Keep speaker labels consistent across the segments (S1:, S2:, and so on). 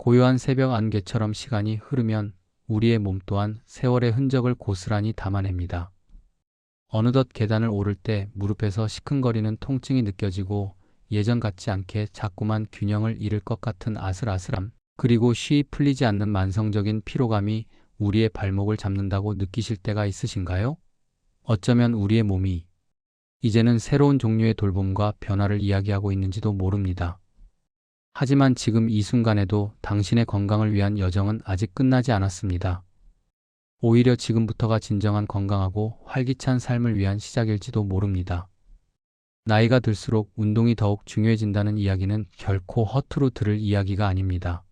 S1: 고요한 새벽 안개처럼 시간이 흐르면 우리의 몸 또한 세월의 흔적을 고스란히 담아냅니다. 어느덧 계단을 오를 때 무릎에서 시큰거리는 통증이 느껴지고 예전 같지 않게 자꾸만 균형을 잃을 것 같은 아슬아슬함, 그리고 쉬이 풀리지 않는 만성적인 피로감이 우리의 발목을 잡는다고 느끼실 때가 있으신가요? 어쩌면 우리의 몸이 이제는 새로운 종류의 돌봄과 변화를 이야기하고 있는지도 모릅니다. 하지만 지금 이 순간에도 당신의 건강을 위한 여정은 아직 끝나지 않았습니다. 오히려 지금부터가 진정한 건강하고 활기찬 삶을 위한 시작일지도 모릅니다. 나이가 들수록 운동이 더욱 중요해진다는 이야기는 결코 허투루 들을 이야기가 아닙니다.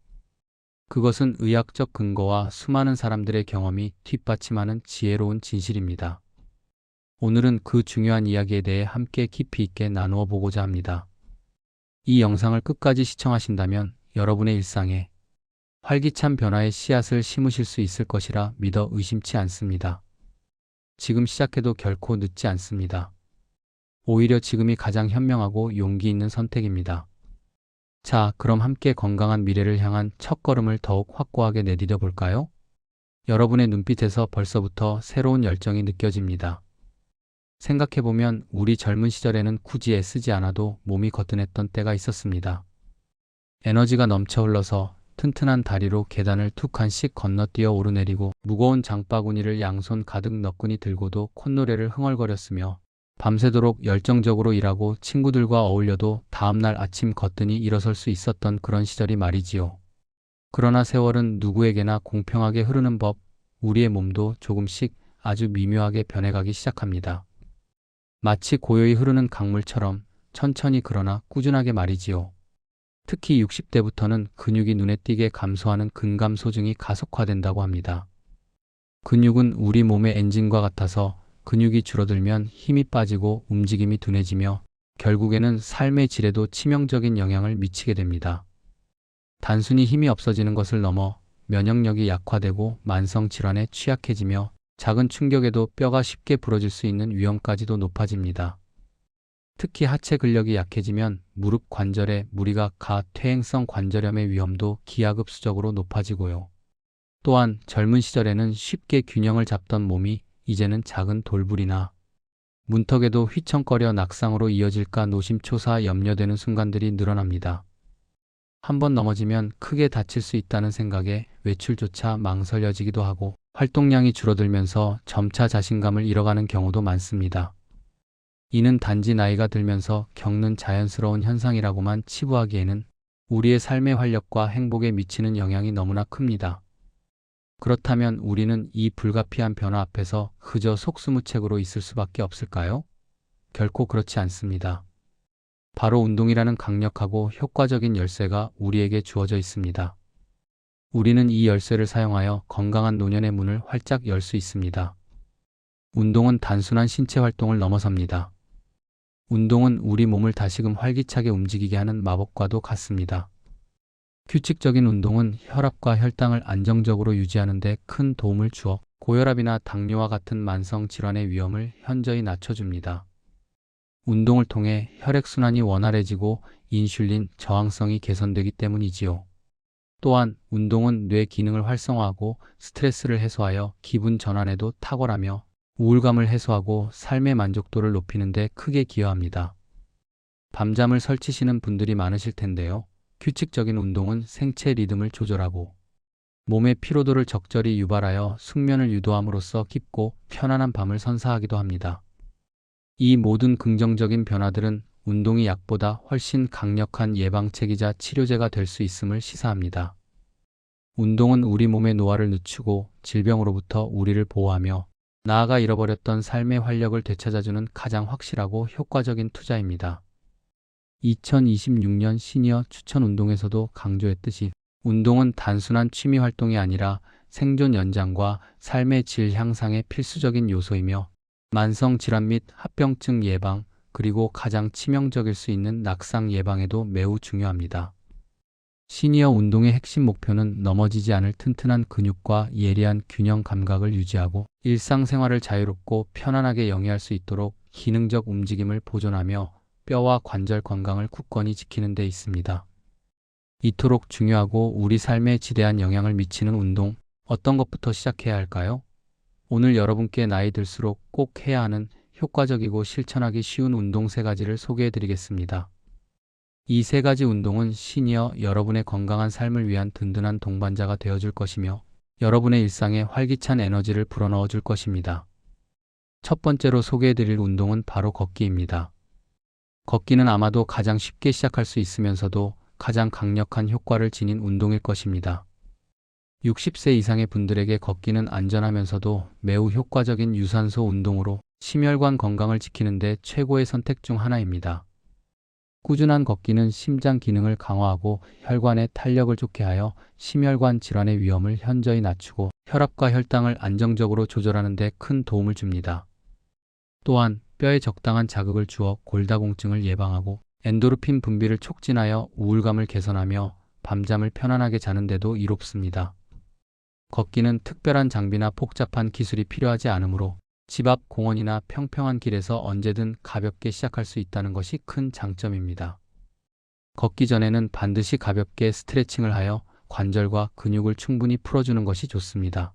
S1: 그것은 의학적 근거와 수많은 사람들의 경험이 뒷받침하는 지혜로운 진실입니다. 오늘은 그 중요한 이야기에 대해 함께 깊이 있게 나누어 보고자 합니다. 이 영상을 끝까지 시청하신다면 여러분의 일상에 활기찬 변화의 씨앗을 심으실 수 있을 것이라 믿어 의심치 않습니다. 지금 시작해도 결코 늦지 않습니다. 오히려 지금이 가장 현명하고 용기 있는 선택입니다. 자, 그럼 함께 건강한 미래를 향한 첫걸음을 더욱 확고하게 내디뎌 볼까요? 여러분의 눈빛에서 벌써부터 새로운 열정이 느껴집니다. 생각해보면 우리 젊은 시절에는 굳이 애쓰지 않아도 몸이 거뜬했던 때가 있었습니다. 에너지가 넘쳐 흘러서 튼튼한 다리로 계단을 두 칸씩 건너뛰어 오르내리고 무거운 장바구니를 양손 가득 너끈히 들고도 콧노래를 흥얼거렸으며 밤새도록 열정적으로 일하고 친구들과 어울려도 다음날 아침 거뜬히 일어설 수 있었던 그런 시절이 말이지요. 그러나 세월은 누구에게나 공평하게 흐르는 법, 우리의 몸도 조금씩 아주 미묘하게 변해가기 시작합니다. 마치 고요히 흐르는 강물처럼 천천히 그러나 꾸준하게 말이지요. 특히 60대부터는 근육이 눈에 띄게 감소하는 근감 소증이 가속화된다고 합니다. 근육은 우리 몸의 엔진과 같아서 근육이 줄어들면 힘이 빠지고 움직임이 둔해지며 결국에는 삶의 질에도 치명적인 영향을 미치게 됩니다. 단순히 힘이 없어지는 것을 넘어 면역력이 약화되고 만성 질환에 취약해지며 작은 충격에도 뼈가 쉽게 부러질 수 있는 위험까지도 높아집니다. 특히 하체 근력이 약해지면 무릎 관절에 무리가 가 퇴행성 관절염의 위험도 기하급수적으로 높아지고요. 또한 젊은 시절에는 쉽게 균형을 잡던 몸이 이제는 작은 돌불이나 문턱에도 휘청거려 낙상으로 이어질까 노심초사 염려되는 순간들이 늘어납니다. 한번 넘어지면 크게 다칠 수 있다는 생각에 외출조차 망설여지기도 하고 활동량이 줄어들면서 점차 자신감을 잃어가는 경우도 많습니다. 이는 단지 나이가 들면서 겪는 자연스러운 현상이라고만 치부하기에는 우리의 삶의 활력과 행복에 미치는 영향이 너무나 큽니다. 그렇다면 우리는 이 불가피한 변화 앞에서 그저 속수무책으로 있을 수밖에 없을까요? 결코 그렇지 않습니다. 바로 운동이라는 강력하고 효과적인 열쇠가 우리에게 주어져 있습니다. 우리는 이 열쇠를 사용하여 건강한 노년의 문을 활짝 열 수 있습니다. 운동은 단순한 신체 활동을 넘어섭니다. 운동은 우리 몸을 다시금 활기차게 움직이게 하는 마법과도 같습니다. 규칙적인 운동은 혈압과 혈당을 안정적으로 유지하는 데 큰 도움을 주어 고혈압이나 당뇨와 같은 만성 질환의 위험을 현저히 낮춰줍니다. 운동을 통해 혈액순환이 원활해지고 인슐린 저항성이 개선되기 때문이지요. 또한 운동은 뇌 기능을 활성화하고 스트레스를 해소하여 기분 전환에도 탁월하며 우울감을 해소하고 삶의 만족도를 높이는 데 크게 기여합니다. 밤잠을 설치시는 분들이 많으실 텐데요. 규칙적인 운동은 생체 리듬을 조절하고 몸의 피로도를 적절히 유발하여 숙면을 유도함으로써 깊고 편안한 밤을 선사하기도 합니다. 이 모든 긍정적인 변화들은 운동이 약보다 훨씬 강력한 예방책이자 치료제가 될 수 있음을 시사합니다. 운동은 우리 몸의 노화를 늦추고 질병으로부터 우리를 보호하며 나아가 잃어버렸던 삶의 활력을 되찾아주는 가장 확실하고 효과적인 투자입니다. 2026년 시니어 추천 운동에서도 강조했듯이 운동은 단순한 취미 활동이 아니라 생존 연장과 삶의 질 향상의 필수적인 요소이며 만성 질환 및 합병증 예방, 그리고 가장 치명적일 수 있는 낙상 예방에도 매우 중요합니다. 시니어 운동의 핵심 목표는 넘어지지 않을 튼튼한 근육과 예리한 균형 감각을 유지하고 일상생활을 자유롭고 편안하게 영위할 수 있도록 기능적 움직임을 보존하며 뼈와 관절 건강을 굳건히 지키는 데 있습니다. 이토록 중요하고 우리 삶에 지대한 영향을 미치는 운동, 어떤 것부터 시작해야 할까요? 오늘 여러분께 나이 들수록 꼭 해야 하는 효과적이고 실천하기 쉬운 운동 3가지를 소개해 드리겠습니다. 이 3가지 운동은 시니어 여러분의 건강한 삶을 위한 든든한 동반자가 되어줄 것이며 여러분의 일상에 활기찬 에너지를 불어넣어 줄 것입니다. 첫 번째로 소개해 드릴 운동은 바로 걷기입니다. 걷기는 아마도 가장 쉽게 시작할 수 있으면서도 가장 강력한 효과를 지닌 운동일 것입니다. 60세 이상의 분들에게 걷기는 안전하면서도 매우 효과적인 유산소 운동으로 심혈관 건강을 지키는 데 최고의 선택 중 하나입니다. 꾸준한 걷기는 심장 기능을 강화하고 혈관의 탄력을 좋게 하여 심혈관 질환의 위험을 현저히 낮추고 혈압과 혈당을 안정적으로 조절하는 데 큰 도움을 줍니다. 또한 뼈에 적당한 자극을 주어 골다공증을 예방하고 엔도르핀 분비를 촉진하여 우울감을 개선하며 밤잠을 편안하게 자는 데도 이롭습니다. 걷기는 특별한 장비나 복잡한 기술이 필요하지 않으므로 집 앞 공원이나 평평한 길에서 언제든 가볍게 시작할 수 있다는 것이 큰 장점입니다. 걷기 전에는 반드시 가볍게 스트레칭을 하여 관절과 근육을 충분히 풀어주는 것이 좋습니다.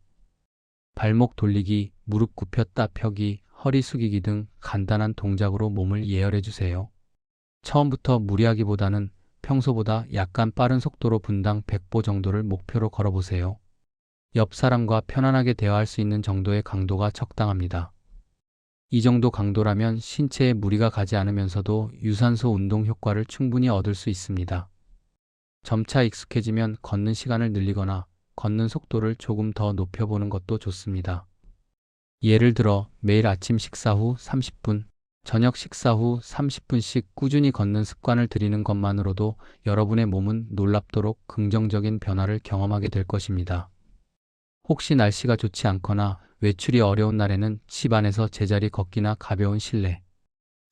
S1: 발목 돌리기, 무릎 굽혔다 펴기, 허리 숙이기 등 간단한 동작으로 몸을 예열해 주세요. 처음부터 무리하기보다는 평소보다 약간 빠른 속도로 분당 100보 정도를 목표로 걸어보세요. 옆 사람과 편안하게 대화할 수 있는 정도의 강도가 적당합니다. 이 정도 강도라면 신체에 무리가 가지 않으면서도 유산소 운동 효과를 충분히 얻을 수 있습니다. 점차 익숙해지면 걷는 시간을 늘리거나 걷는 속도를 조금 더 높여보는 것도 좋습니다. 예를 들어 매일 아침 식사 후 30분, 저녁 식사 후 30분씩 꾸준히 걷는 습관을 들이는 것만으로도 여러분의 몸은 놀랍도록 긍정적인 변화를 경험하게 될 것입니다. 혹시 날씨가 좋지 않거나 외출이 어려운 날에는 집 안에서 제자리 걷기나 가벼운 실내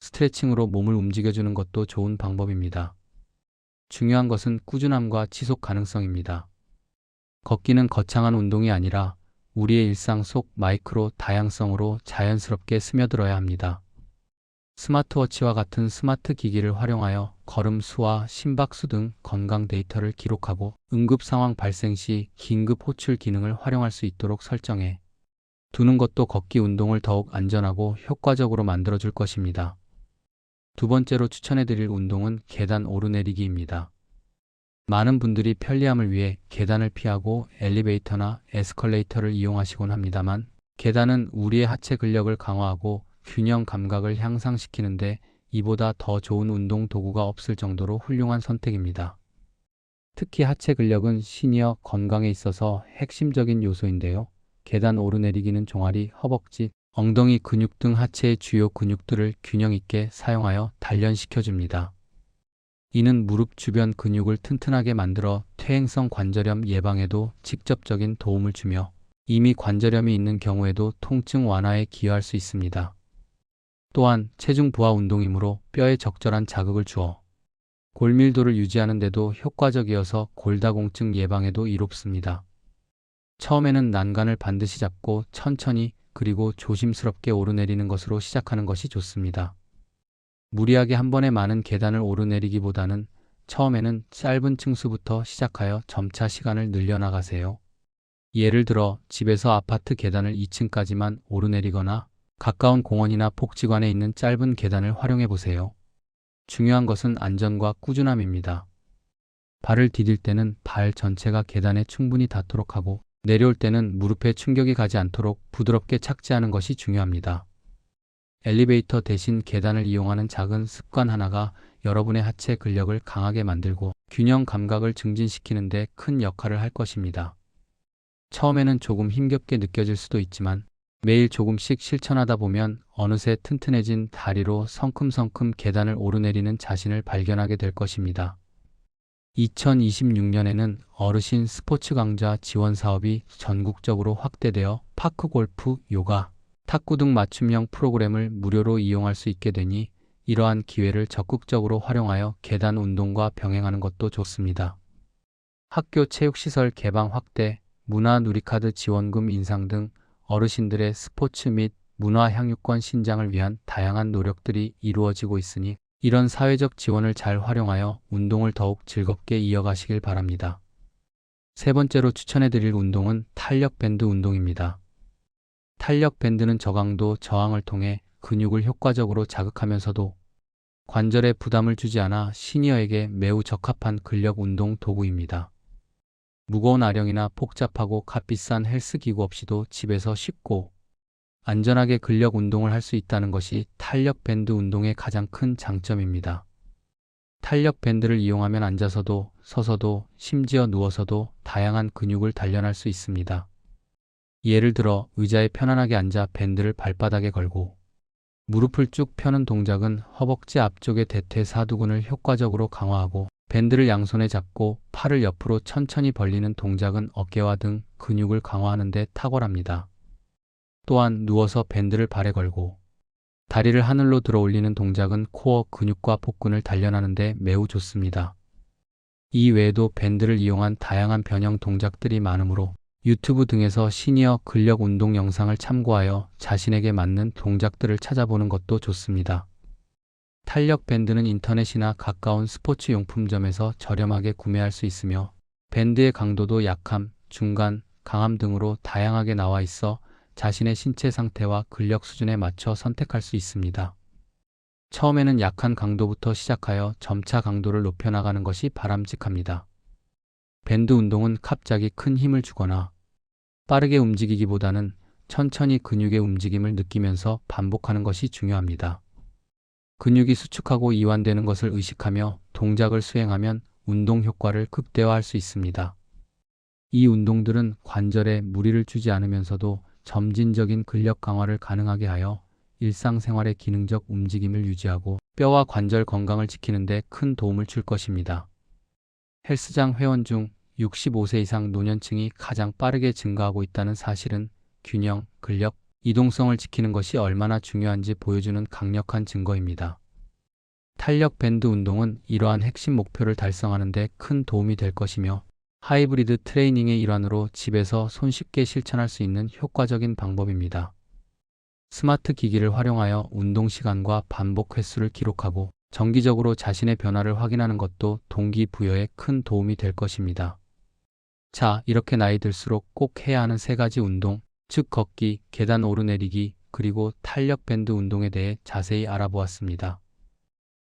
S1: 스트레칭으로 몸을 움직여주는 것도 좋은 방법입니다. 중요한 것은 꾸준함과 지속 가능성입니다. 걷기는 거창한 운동이 아니라 우리의 일상 속 마이크로 다양성으로 자연스럽게 스며들어야 합니다. 스마트워치와 같은 스마트 기기를 활용하여 걸음 수와 심박수 등 건강 데이터를 기록하고 응급 상황 발생 시 긴급 호출 기능을 활용할 수 있도록 설정해 두는 것도 걷기 운동을 더욱 안전하고 효과적으로 만들어줄 것입니다. 두 번째로 추천해드릴 운동은 계단 오르내리기입니다. 많은 분들이 편리함을 위해 계단을 피하고 엘리베이터나 에스컬레이터를 이용하시곤 합니다만 계단은 우리의 하체 근력을 강화하고 균형 감각을 향상시키는데 이보다 더 좋은 운동 도구가 없을 정도로 훌륭한 선택입니다. 특히 하체 근력은 시니어 건강에 있어서 핵심적인 요소인데요. 계단 오르내리기는 종아리, 허벅지, 엉덩이 근육 등 하체의 주요 근육들을 균형 있게 사용하여 단련시켜줍니다. 이는 무릎 주변 근육을 튼튼하게 만들어 퇴행성 관절염 예방에도 직접적인 도움을 주며 이미 관절염이 있는 경우에도 통증 완화에 기여할 수 있습니다. 또한 체중 부하 운동이므로 뼈에 적절한 자극을 주어 골밀도를 유지하는 데도 효과적이어서 골다공증 예방에도 이롭습니다. 처음에는 난간을 반드시 잡고 천천히 그리고 조심스럽게 오르내리는 것으로 시작하는 것이 좋습니다. 무리하게 한 번에 많은 계단을 오르내리기보다는 처음에는 짧은 층수부터 시작하여 점차 시간을 늘려나가세요. 예를 들어 집에서 아파트 계단을 2층까지만 오르내리거나 가까운 공원이나 복지관에 있는 짧은 계단을 활용해 보세요. 중요한 것은 안전과 꾸준함입니다. 발을 디딜 때는 발 전체가 계단에 충분히 닿도록 하고 내려올 때는 무릎에 충격이 가지 않도록 부드럽게 착지하는 것이 중요합니다. 엘리베이터 대신 계단을 이용하는 작은 습관 하나가 여러분의 하체 근력을 강하게 만들고 균형 감각을 증진시키는 데 큰 역할을 할 것입니다. 처음에는 조금 힘겹게 느껴질 수도 있지만 매일 조금씩 실천하다 보면 어느새 튼튼해진 다리로 성큼성큼 계단을 오르내리는 자신을 발견하게 될 것입니다. 2026년에는 어르신 스포츠 강좌 지원 사업이 전국적으로 확대되어 파크 골프, 요가, 탁구 등 맞춤형 프로그램을 무료로 이용할 수 있게 되니 이러한 기회를 적극적으로 활용하여 계단 운동과 병행하는 것도 좋습니다. 학교 체육시설 개방 확대, 문화 누리카드 지원금 인상 등 어르신들의 스포츠 및 문화 향유권 신장을 위한 다양한 노력들이 이루어지고 있으니 이런 사회적 지원을 잘 활용하여 운동을 더욱 즐겁게 이어가시길 바랍니다. 세 번째로 추천해드릴 운동은 탄력 밴드 운동입니다. 탄력 밴드는 저강도 저항을 통해 근육을 효과적으로 자극하면서도 관절에 부담을 주지 않아 시니어에게 매우 적합한 근력 운동 도구입니다. 무거운 아령이나 복잡하고 값비싼 헬스기구 없이도 집에서 쉽고 안전하게 근력 운동을 할 수 있다는 것이 탄력 밴드 운동의 가장 큰 장점입니다. 탄력 밴드를 이용하면 앉아서도 서서도 심지어 누워서도 다양한 근육을 단련할 수 있습니다. 예를 들어 의자에 편안하게 앉아 밴드를 발바닥에 걸고 무릎을 쭉 펴는 동작은 허벅지 앞쪽의 대퇴사두근을 효과적으로 강화하고, 밴드를 양손에 잡고 팔을 옆으로 천천히 벌리는 동작은 어깨와 등 근육을 강화하는 데 탁월합니다. 또한 누워서 밴드를 발에 걸고 다리를 하늘로 들어 올리는 동작은 코어 근육과 복근을 단련하는 데 매우 좋습니다. 이 외에도 밴드를 이용한 다양한 변형 동작들이 많으므로 유튜브 등에서 시니어 근력 운동 영상을 참고하여 자신에게 맞는 동작들을 찾아보는 것도 좋습니다. 탄력 밴드는 인터넷이나 가까운 스포츠 용품점에서 저렴하게 구매할 수 있으며 밴드의 강도도 약함, 중간, 강함 등으로 다양하게 나와 있어 자신의 신체 상태와 근력 수준에 맞춰 선택할 수 있습니다. 처음에는 약한 강도부터 시작하여 점차 강도를 높여나가는 것이 바람직합니다. 밴드 운동은 갑자기 큰 힘을 주거나 빠르게 움직이기보다는 천천히 근육의 움직임을 느끼면서 반복하는 것이 중요합니다. 근육이 수축하고 이완되는 것을 의식하며 동작을 수행하면 운동 효과를 극대화할 수 있습니다. 이 운동들은 관절에 무리를 주지 않으면서도 점진적인 근력 강화를 가능하게 하여 일상생활의 기능적 움직임을 유지하고 뼈와 관절 건강을 지키는 데 큰 도움을 줄 것입니다. 헬스장 회원 중 65세 이상 노년층이 가장 빠르게 증가하고 있다는 사실은 균형, 근력, 이동성을 지키는 것이 얼마나 중요한지 보여주는 강력한 증거입니다. 탄력 밴드 운동은 이러한 핵심 목표를 달성하는 데 큰 도움이 될 것이며 하이브리드 트레이닝의 일환으로 집에서 손쉽게 실천할 수 있는 효과적인 방법입니다. 스마트 기기를 활용하여 운동 시간과 반복 횟수를 기록하고 정기적으로 자신의 변화를 확인하는 것도 동기부여에 큰 도움이 될 것입니다. 자, 이렇게 나이 들수록 꼭 해야 하는 세 가지 운동, 즉 걷기, 계단 오르내리기, 그리고 탄력 밴드 운동에 대해 자세히 알아보았습니다.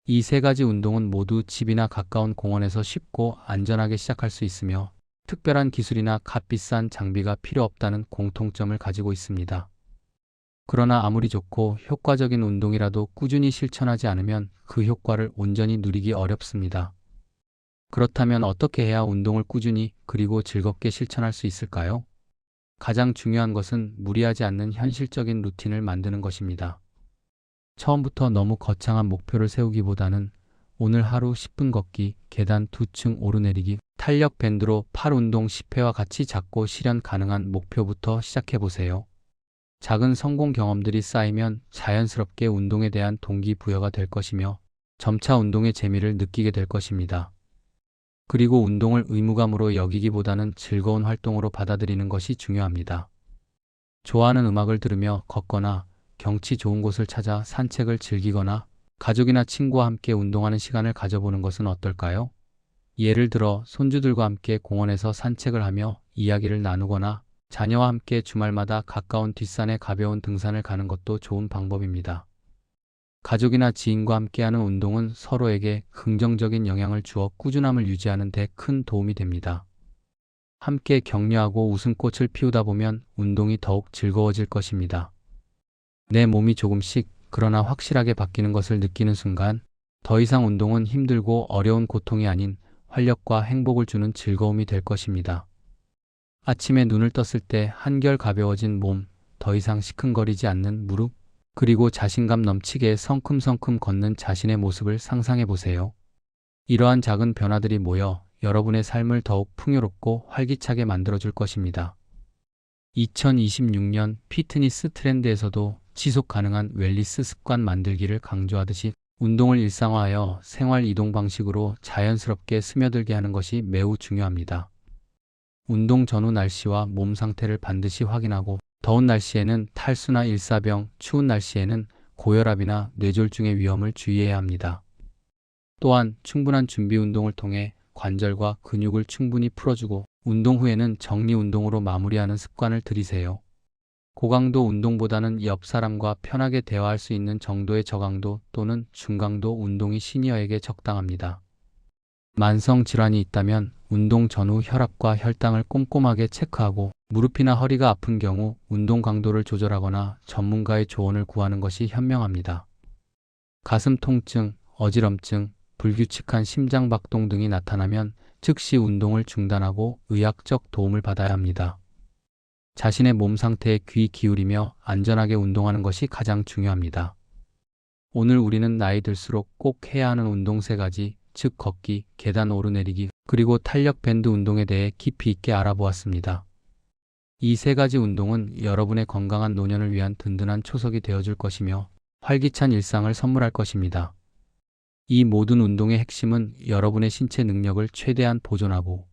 S1: 이 세 가지 운동은 모두 집이나 가까운 공원에서 쉽고 안전하게 시작할 수 있으며 특별한 기술이나 값비싼 장비가 필요 없다는 공통점을 가지고 있습니다. 그러나 아무리 좋고 효과적인 운동이라도 꾸준히 실천하지 않으면 그 효과를 온전히 누리기 어렵습니다. 그렇다면 어떻게 해야 운동을 꾸준히 그리고 즐겁게 실천할 수 있을까요? 가장 중요한 것은 무리하지 않는 현실적인 루틴을 만드는 것입니다. 처음부터 너무 거창한 목표를 세우기보다는 오늘 하루 10분 걷기, 계단 2층 오르내리기, 탄력 밴드로 팔 운동 10회와 같이 작고 실현 가능한 목표부터 시작해보세요. 작은 성공 경험들이 쌓이면 자연스럽게 운동에 대한 동기부여가 될 것이며 점차 운동의 재미를 느끼게 될 것입니다. 그리고 운동을 의무감으로 여기기보다는 즐거운 활동으로 받아들이는 것이 중요합니다. 좋아하는 음악을 들으며 걷거나 경치 좋은 곳을 찾아 산책을 즐기거나 가족이나 친구와 함께 운동하는 시간을 가져보는 것은 어떨까요? 예를 들어 손주들과 함께 공원에서 산책을 하며 이야기를 나누거나 자녀와 함께 주말마다 가까운 뒷산에 가벼운 등산을 가는 것도 좋은 방법입니다. 가족이나 지인과 함께하는 운동은 서로에게 긍정적인 영향을 주어 꾸준함을 유지하는 데 큰 도움이 됩니다. 함께 격려하고 웃음꽃을 피우다 보면 운동이 더욱 즐거워질 것입니다. 내 몸이 조금씩 그러나 확실하게 바뀌는 것을 느끼는 순간 더 이상 운동은 힘들고 어려운 고통이 아닌 활력과 행복을 주는 즐거움이 될 것입니다. 아침에 눈을 떴을 때 한결 가벼워진 몸, 더 이상 시큰거리지 않는 무릎, 그리고 자신감 넘치게 성큼성큼 걷는 자신의 모습을 상상해 보세요. 이러한 작은 변화들이 모여 여러분의 삶을 더욱 풍요롭고 활기차게 만들어줄 것입니다. 2026년 피트니스 트렌드에서도 지속 가능한 웰니스 습관 만들기를 강조하듯이 운동을 일상화하여 생활 이동 방식으로 자연스럽게 스며들게 하는 것이 매우 중요합니다. 운동 전후 날씨와 몸 상태를 반드시 확인하고 더운 날씨에는 탈수나 일사병, 추운 날씨에는 고혈압이나 뇌졸중의 위험을 주의해야 합니다. 또한 충분한 준비 운동을 통해 관절과 근육을 충분히 풀어주고 운동 후에는 정리 운동으로 마무리하는 습관을 들이세요. 고강도 운동보다는 옆 사람과 편하게 대화할 수 있는 정도의 저강도 또는 중강도 운동이 시니어에게 적당합니다. 만성 질환이 있다면 운동 전후 혈압과 혈당을 꼼꼼하게 체크하고 무릎이나 허리가 아픈 경우 운동 강도를 조절하거나 전문가의 조언을 구하는 것이 현명합니다. 가슴 통증, 어지럼증, 불규칙한 심장 박동 등이 나타나면 즉시 운동을 중단하고 의학적 도움을 받아야 합니다. 자신의 몸 상태에 귀 기울이며 안전하게 운동하는 것이 가장 중요합니다. 오늘 우리는 나이 들수록 꼭 해야 하는 운동 3가지, 즉 걷기, 계단 오르내리기, 그리고 탄력 밴드 운동에 대해 깊이 있게 알아보았습니다. 이 3가지 운동은 여러분의 건강한 노년을 위한 든든한 초석이 되어줄 것이며 활기찬 일상을 선물할 것입니다. 이 모든 운동의 핵심은 여러분의 신체 능력을 최대한 보존하고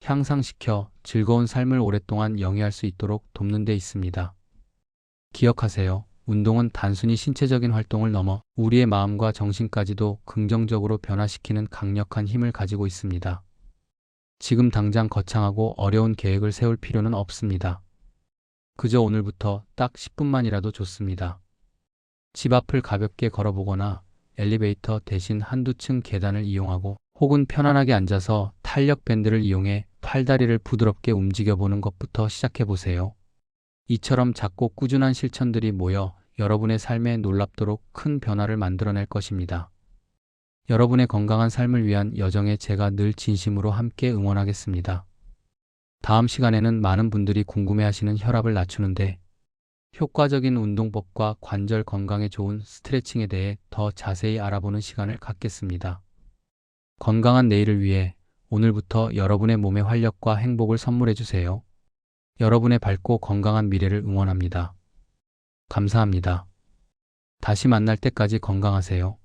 S1: 향상시켜 즐거운 삶을 오랫동안 영위할 수 있도록 돕는 데 있습니다. 기억하세요. 운동은 단순히 신체적인 활동을 넘어 우리의 마음과 정신까지도 긍정적으로 변화시키는 강력한 힘을 가지고 있습니다. 지금 당장 거창하고 어려운 계획을 세울 필요는 없습니다. 그저 오늘부터 딱 10분만이라도 좋습니다. 집 앞을 가볍게 걸어보거나 엘리베이터 대신 한두 층 계단을 이용하고 혹은 편안하게 앉아서 탄력 밴드를 이용해 팔다리를 부드럽게 움직여보는 것부터 시작해보세요. 이처럼 작고 꾸준한 실천들이 모여 여러분의 삶에 놀랍도록 큰 변화를 만들어낼 것입니다. 여러분의 건강한 삶을 위한 여정에 제가 늘 진심으로 함께 응원하겠습니다. 다음 시간에는 많은 분들이 궁금해하시는 혈압을 낮추는데 효과적인 운동법과 관절 건강에 좋은 스트레칭에 대해 더 자세히 알아보는 시간을 갖겠습니다. 건강한 내일을 위해 오늘부터 여러분의 몸에 활력과 행복을 선물해 주세요. 여러분의 밝고 건강한 미래를 응원합니다. 감사합니다. 다시 만날 때까지 건강하세요.